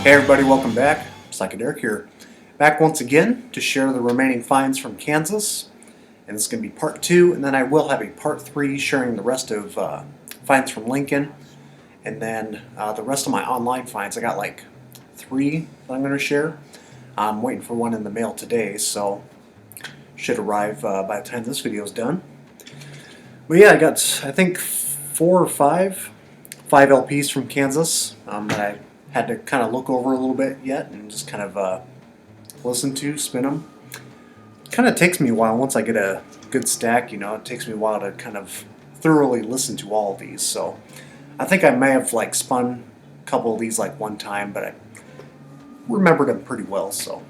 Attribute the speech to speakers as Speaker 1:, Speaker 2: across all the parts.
Speaker 1: Hey everybody, welcome back. Psychedelic here. Back once again to share the remaining finds from Kansas. And this is going to be part 2, and then I will have a part 3 sharing the rest of finds from Lincoln. And then the rest of my online finds, I got like 3 that I'm going to share. I'm waiting for one in the mail today, so should arrive by the time this video is done. But yeah, I got, I think, 4 or 5 LPs from Kansas that I had to kind of look over a little bit yet and just kind of listen to, spin them. It kind of takes me a while once I get a good stack, you know, it takes me a while to kind of thoroughly listen to all of these. So I think I may have like spun a couple of these like one time, but I remembered them pretty well, so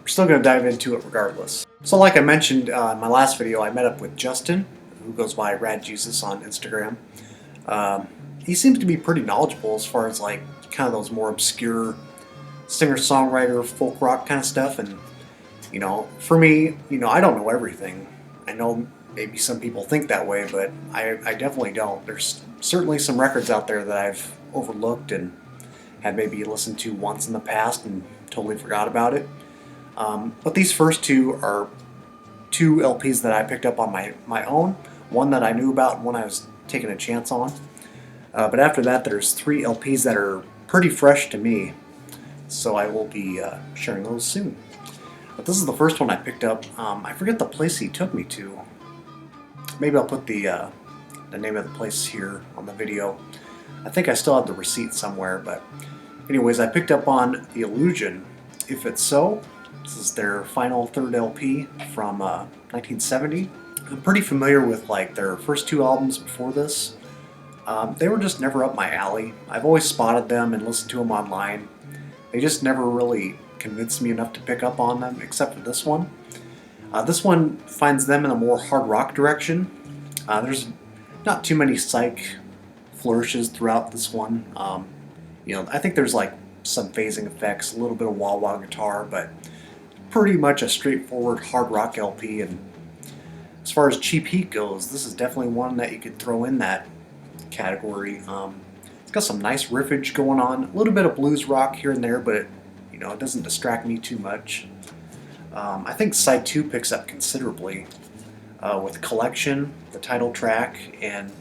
Speaker 1: we're still going to dive into it regardless. So like I mentioned in my last video, I met up with Justin, who goes by Rad Jesus on Instagram. He seems to be pretty knowledgeable as far as like kind of those more obscure singer-songwriter, folk rock kind of stuff. And you know, for me, you know, I don't know everything. I know maybe some people think that way, but I definitely don't. There's certainly some records out there that I've overlooked and had maybe listened to once in the past and totally forgot about it. But these first 2 are 2 LPs that I picked up on my own. One that I knew about and one I was taking a chance on. But after that, there's 3 LPs that are pretty fresh to me, so I will be sharing those soon. But this is the first one I picked up. I forget the place he took me to. Maybe I'll put the name of the place here on the video. I think I still have the receipt somewhere, but anyways, I picked up on The Illusion, If It's So. This is their final 3rd LP from 1970. I'm pretty familiar with like their first 2 albums before this. They were just never up my alley. I've always spotted them and listened to them online. They just never really convinced me enough to pick up on them, except for this one. This one finds them in a more hard rock direction. There's not too many psych flourishes throughout this one. You know, I think there's like some phasing effects, a little bit of wah-wah guitar, but pretty much a straightforward hard rock LP. And as far as cheap heat goes, this is definitely one that you could throw in that category. It's got some nice riffage going on, a little bit of blues rock here and there, but it, you know, it doesn't distract me too much. I think side 2 picks up considerably with Collection, the title track, and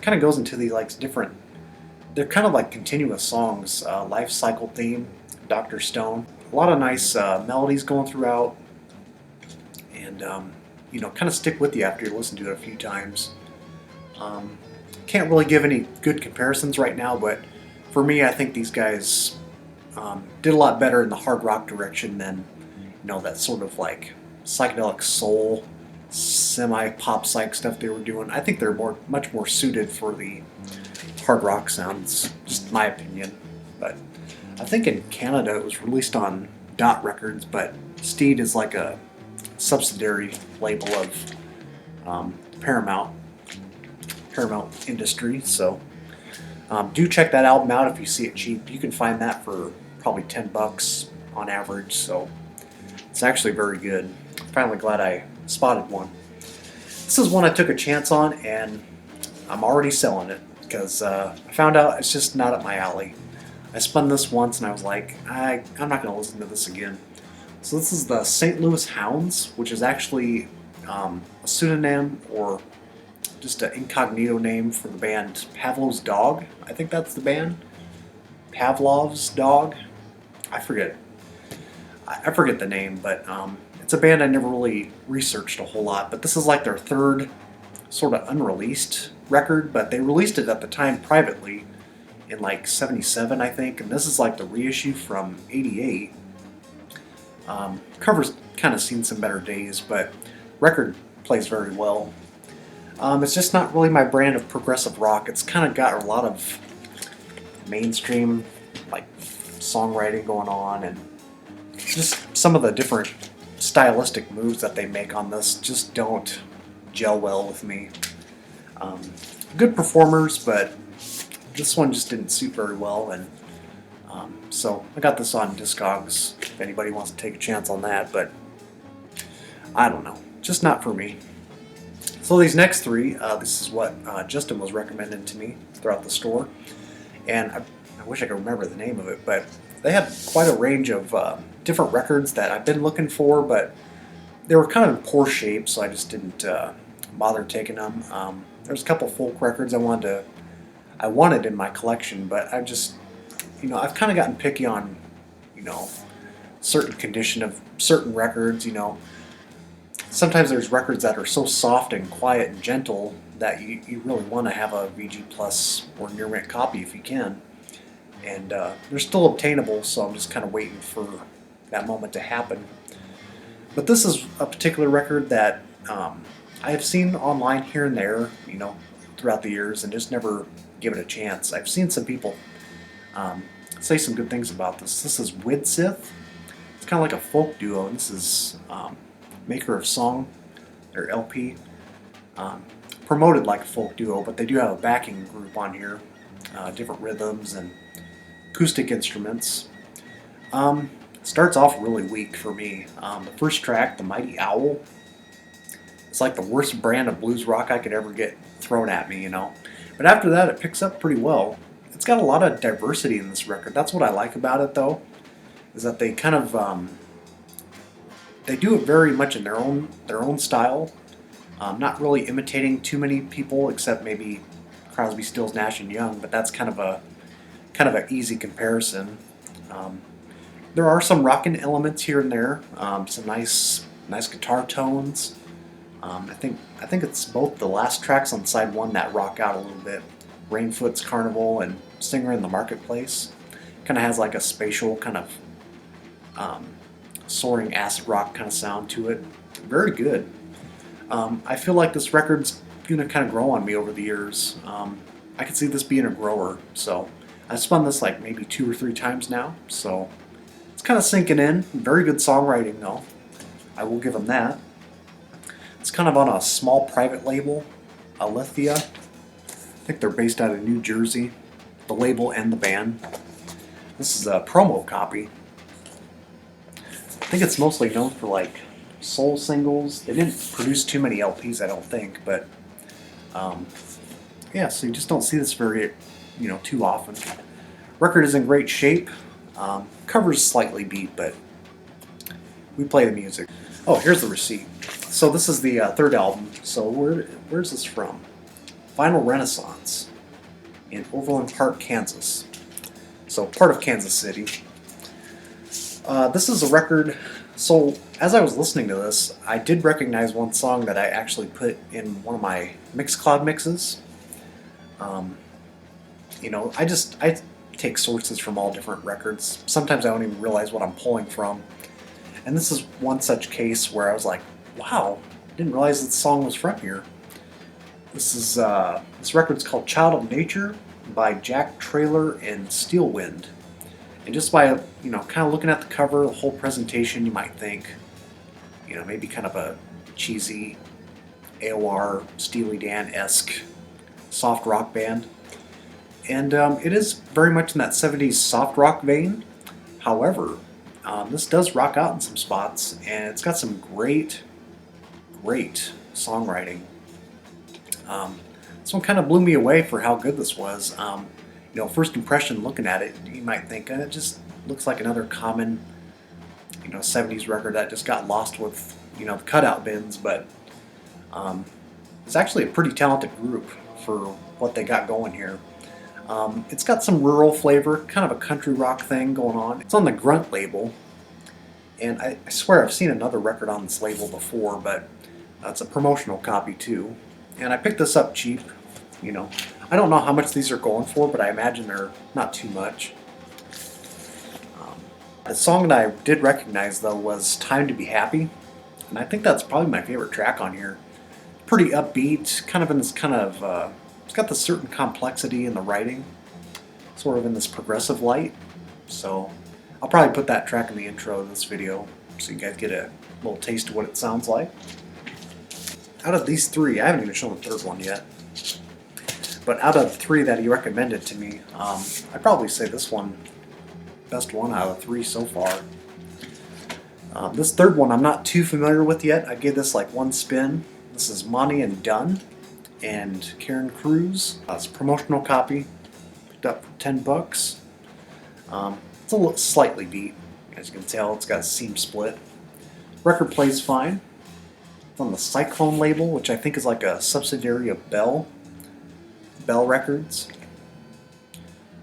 Speaker 1: kind of goes into the like different, they're kind of like continuous songs. Life Cycle Theme, Dr. Stone, a lot of nice melodies going throughout, and you know, kind of stick with you after you listen to it a few times. Can't really give any good comparisons right now, but for me, I think these guys did a lot better in the hard rock direction than, you know, that sort of like psychedelic soul, semi-pop psych stuff they were doing. I think they're much more suited for the hard rock sounds, just my opinion. But I think in Canada it was released on Dot Records, but Steed is like a subsidiary label of Paramount Industry, so do check that album out if you see it cheap. You can find that for probably $10 on average, so it's actually very good. I'm finally glad I spotted one. This is one I took a chance on, and I'm already selling it because I found out it's just not up my alley. I spun this once and I was like, I'm not going to listen to this again. So this is the St Louis Hounds, which is actually a pseudonym or just an incognito name for the band Pavlov's Dog. I think that's the band. Pavlov's Dog. I forget the name, but it's a band I never really researched a whole lot. But this is like their 3rd sort of unreleased record, but they released it at the time privately in like '77, I think. And this is like the reissue from '88. Cover's kind of seen some better days, but record plays very well. It's just not really my brand of progressive rock. It's kind of got a lot of mainstream like songwriting going on, and just some of the different stylistic moves that they make on this just don't gel well with me. Good performers, but this one just didn't suit very well, and so I got this on Discogs if anybody wants to take a chance on that, but I don't know, just not for me. So these next 3, this is what Justin was recommending to me throughout the store, and I wish I could remember the name of it, but they had quite a range of different records that I've been looking for, but they were kind of in poor shape, so I just didn't bother taking them. There's a couple folk records I wanted in my collection, but I've just, I've kind of gotten picky on, certain condition of certain records. Sometimes there's records that are so soft and quiet and gentle that you really want to have a VG Plus or near mint copy if you can. And they're still obtainable, so I'm just kind of waiting for that moment to happen. But this is a particular record that I have seen online here and there, throughout the years, and just never give it a chance. I've seen some people say some good things about this. This is Wid Sith. It's kind of like a folk duo, and this is Maker of Song, their LP. Promoted like a folk duo, but they do have a backing group on here, different rhythms and acoustic instruments. Starts off really weak for me. The first track, The Mighty Owl, it's like the worst brand of blues rock I could ever get thrown at me, But after that, it picks up pretty well. It's got a lot of diversity in this record. That's what I like about it, though, is that they kind of they do it very much in their own style. Not really imitating too many people, except maybe Crosby, Stills, Nash and Young. But that's kind of an easy comparison. There are some rockin' elements here and there. Some nice guitar tones. I think it's both the last tracks on side one that rock out a little bit. Rainfoot's Carnival and Singer in the Marketplace. Kind of has like a spatial kind of soaring acid rock kind of sound to it. Very good. I feel like this record's gonna kind of grow on me over the years. I could see this being a grower, so I've spun this like maybe 2 or 3 times now, so it's kind of sinking in. Very good songwriting though. I will give them that. It's kind of on a small private label, Alethea. I think they're based out of New Jersey, the label and the band. This is a promo copy. I think it's mostly known for like soul singles. They didn't produce too many LPs, I don't think, but yeah, so you just don't see this very, too often. Record is in great shape. Cover's slightly beat, but we play the music. Oh, here's the receipt. So this is the third album. So where's this from? Vinyl Renaissance in Overland Park, Kansas. So part of Kansas City. This is a record. So as I was listening to this, I did recognize one song that I actually put in one of my Mixcloud mixes. I take sources from all different records. Sometimes I don't even realize what I'm pulling from. And this is one such case where I was like, wow, didn't realize that song was from here. This record's called Child of Nature by Jack Traylor and Steelwind. And just by, kind of looking at the cover, the whole presentation, you might think, maybe kind of a cheesy AOR, Steely Dan-esque soft rock band. And it is very much in that 70s soft rock vein. However, this does rock out in some spots, and it's got some great songwriting. This one kind of blew me away for how good this was. First impression looking at it, you might think it just looks like another common, 70s record that just got lost with, the cutout bins, but it's actually a pretty talented group for what they got going here. It's got some rural flavor, kind of a country rock thing going on. It's on the Grunt label, and I swear I've seen another record on this label before, but it's a promotional copy too. And I picked this up cheap, I don't know how much these are going for, but I imagine they're not too much. The song that I did recognize, though, was Time to Be Happy, and I think that's probably my favorite track on here. Pretty upbeat, kind of in this kind of, it's got this certain complexity in the writing, sort of in this progressive light. So I'll probably put that track in the intro of this video so you guys get a little taste of what it sounds like. Out of these 3, I haven't even shown the third one yet. But out of 3 that he recommended to me, I'd probably say this one, best one out of 3 so far. This third one I'm not too familiar with yet. I gave this like one spin. This is Monty and Dunn and Karen Cruz. It's a promotional copy, picked up for $10. It's a little slightly beat. As you can tell, it's got a seam split. Record plays fine. It's on the Cyclone label, which I think is like a subsidiary of Bell Records.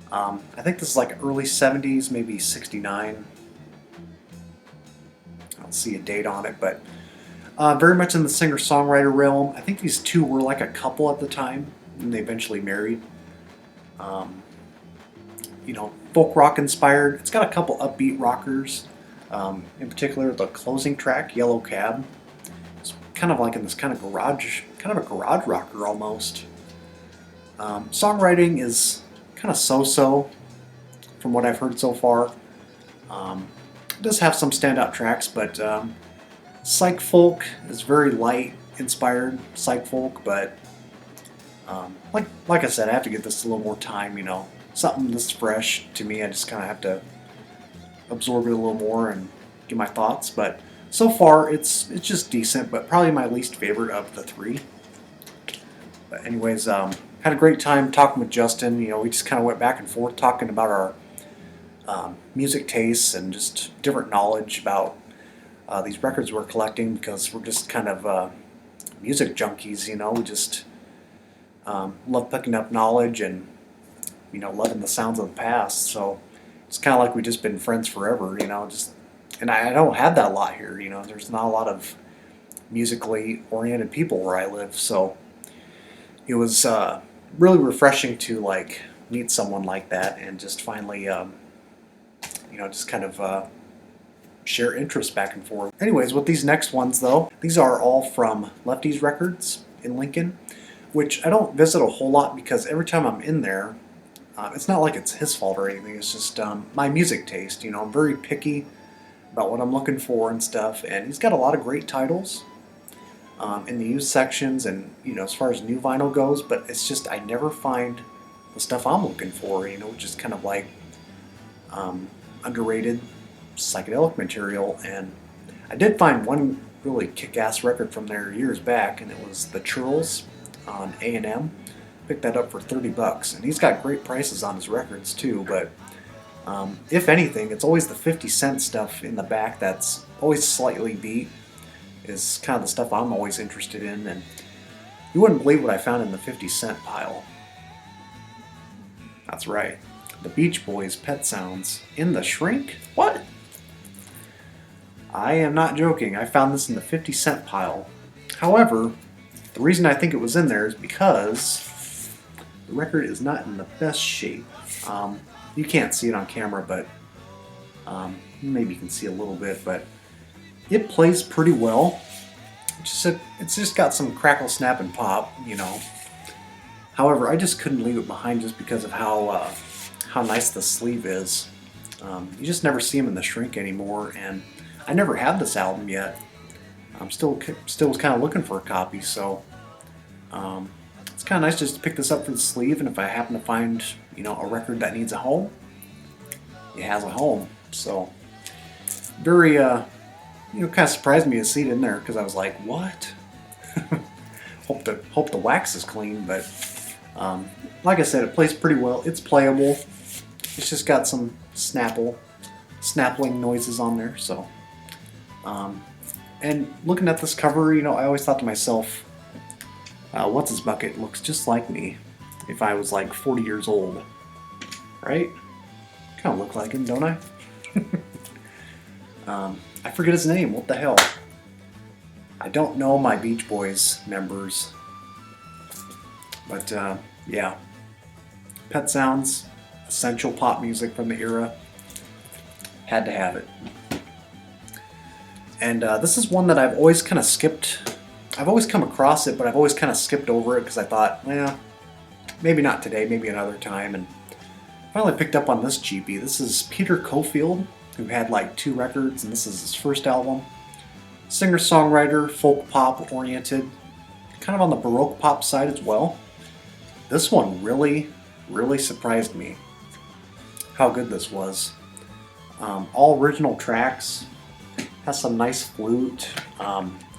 Speaker 1: I think this is like early 70s, maybe 69. I don't see a date on it, but very much in the singer-songwriter realm. I think these two were like a couple at the time, and they eventually married. You know, folk rock inspired. It's got a couple upbeat rockers. In particular, the closing track, Yellow Cab. It's kind of like in this kind of a garage rocker almost. Songwriting is kind of so-so from what I've heard so far. It does have some standout tracks, but psych folk is very light inspired psych folk, but like I said, I have to give this a little more time, you know. Something this fresh to me, I just kind of have to absorb it a little more and give my thoughts. But so far, it's just decent, but probably my least favorite of the three. But anyways, had a great time talking with Justin. You know, we just kind of went back and forth talking about our music tastes and just different knowledge about these records we're collecting, because we're just kind of music junkies, you know. We just love picking up knowledge and, you know, loving the sounds of the past. So it's kind of like we've just been friends forever, you know. And I don't have that a lot here, you know. There's not a lot of musically oriented people where I live, so it was really refreshing to like meet someone like that and just finally, you know, just kind of share interests back and forth. Anyways, with these next ones though, these are all from Leftys Records in Lincoln, which I don't visit a whole lot because every time I'm in there, it's not like it's his fault or anything. It's just my music taste. You know, I'm very picky about what I'm looking for and stuff. And he's got a lot of great titles in the used sections, and you know, as far as new vinyl goes. But it's just I never find the stuff I'm looking for. You know, which is kind of like underrated psychedelic material. And I did find one really kick-ass record from there years back, and it was the Churls on A&M. Picked that up for $30, and he's got great prices on his records too. But if anything, it's always the 50-cent stuff in the back that's always slightly beat. Is kind of the stuff I'm always interested in, and you wouldn't believe what I found in the 50-cent pile. That's right, the Beach Boys' Pet Sounds in the Shrink. What? I am not joking. I found this in the 50-cent pile. However, the reason I think it was in there is because the record is not in the best shape. You can't see it on camera, but maybe you can see a little bit, but it plays pretty well. It's just got some crackle, snap, and pop, you know. However, I just couldn't leave it behind just because of how nice the sleeve is. You just never see them in the Shrink anymore, and I never had this album yet. I'm still was kind of looking for a copy, so it's kind of nice just to pick this up for the sleeve, and if I happen to find, you know, a record that needs a home, it has a home. So very, you know, kind of surprised me to see it in there, because I was like, what? hope the wax is clean, but like I said, it plays pretty well. It's playable. It's just got some snappling noises on there. So, and looking at this cover, you know, I always thought to myself, what's his bucket looks just like me if I was like 40 years old, right? Kind of look like him, don't I? I forget his name. What the hell? I don't know my Beach Boys members, but yeah, Pet Sounds, essential pop music from the era. Had to have it. And this is one that I've always kind of skipped. I've always come across it, but I've always kind of skipped over it because I thought, well, maybe not today, maybe another time. And finally picked up on this GP. This is Peter Cofield, who had like 2 records, and this is his first album. Singer-songwriter, folk pop oriented, kind of on the Baroque pop side as well. This one really, really surprised me how good this was. All original tracks, has some nice flute,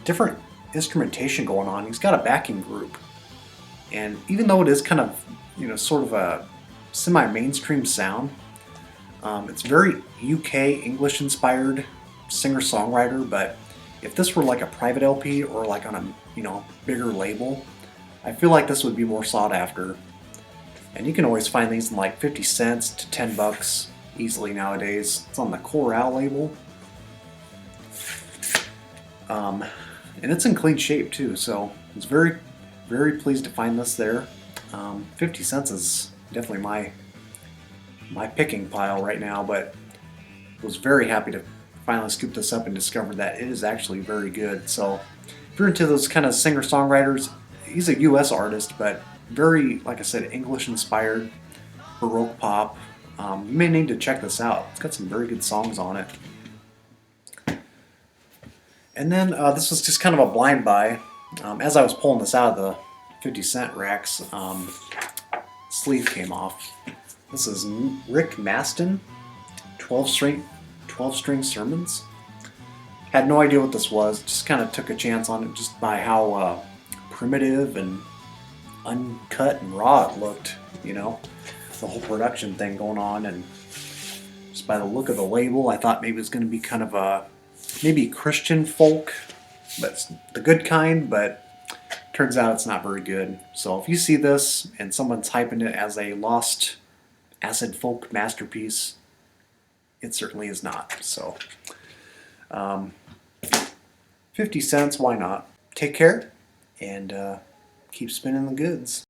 Speaker 1: different instrumentation going on. He's got a backing group, and even though it is kind of, you know, sort of a semi-mainstream sound, It's very UK English inspired singer-songwriter, but if this were like a private LP or like on a bigger label, I feel like this would be more sought after. And you can always find these in like 50 cents to 10 bucks easily nowadays. It's on the Corral label. And it's in clean shape too, so I was very, very pleased to find this there. 50 cents is definitely my picking pile right now, but was very happy to finally scoop this up and discover that it is actually very good. So if you're into those kind of singer-songwriters, he's a US artist, but very, like I said, English inspired, Baroque pop. You may need to check this out. It's got some very good songs on it. And then this was just kind of a blind buy. As I was pulling this out of the 50 cent racks, sleeve came off. This is Rick Masten, 12-string sermons. Had no idea what this was, just kind of took a chance on it just by how primitive and uncut and raw it looked, the whole production thing going on, and just by the look of the label I thought maybe it was going to be kind of a maybe Christian folk, but it's the good kind, but turns out it's not very good. So if you see this and someone's hyping it as a lost acid folk masterpiece, it certainly is not. So 50 cents, why not? Take care and keep spinning the goods.